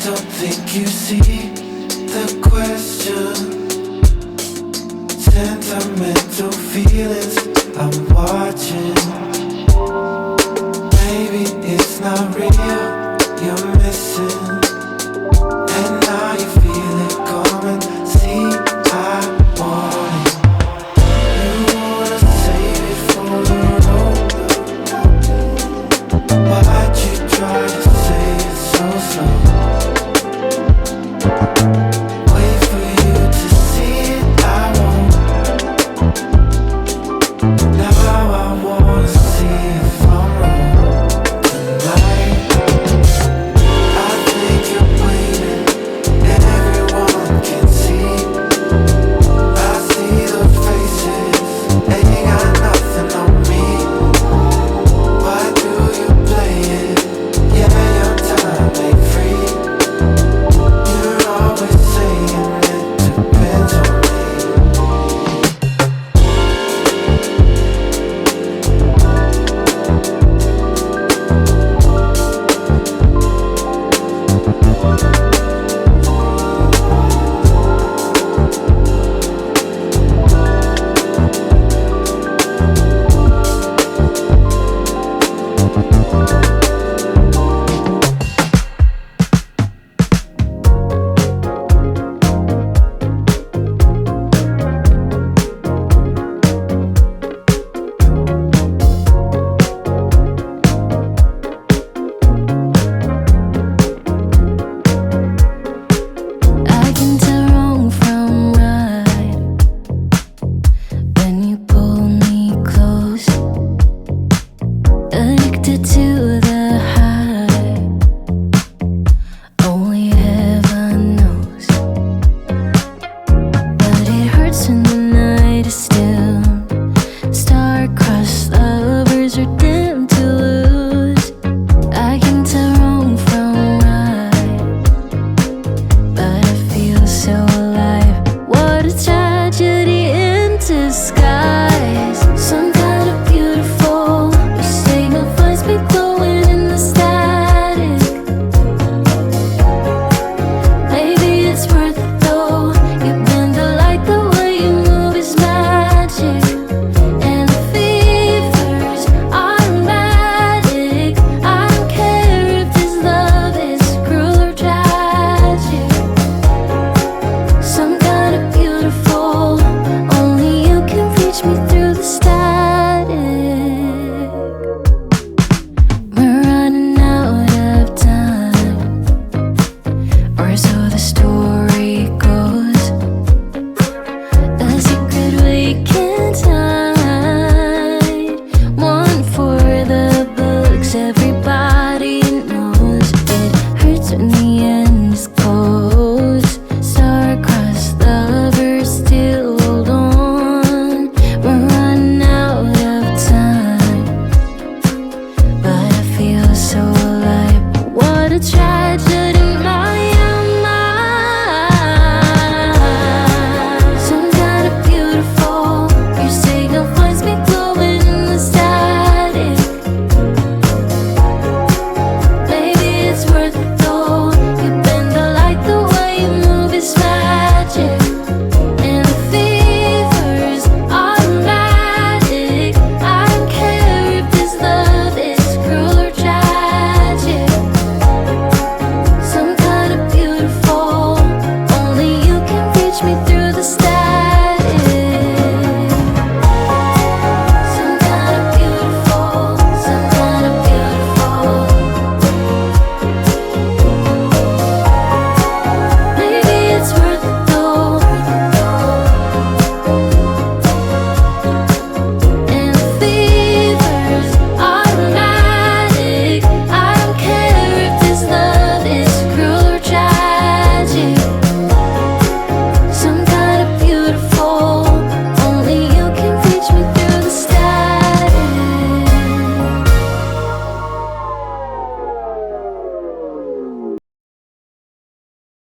don't think you see the question. Sentimental feelings I'm watching. Maybe it's not real, you're missing. And now you feel it coming. See, I want it. You wanna save it for the road. Why'd you try to say it so slow? Wait for you to see it, I won't. Now I wanna see if I'm wrong tonight. I think you're waiting, everyone can see. I see the faces, they got nothing on me. Why do you play it? Yeah, your time ain't free. You're always saying it depends on me. I can tell wrong from right when you pull me close. Addicted to the high, only heaven knows. But it hurts when the night is still. Star-crossed lovers are doomed to lose. I can tell wrong from right, but I feel so alive. What a tragedy in disguise. Some kind of beautiful. The signal finds me glowing in the static. Maybe it's worth it though. You bend the light, the way you move is magic. And the fever's automatic. I don't care if this love is cruel or tragic. Some kind of beautiful. Only you can reach me through the static. We're running out of time, or so the story goes. A secret we can't hide. One for the books, everybody knows. It hurts when the end is cold.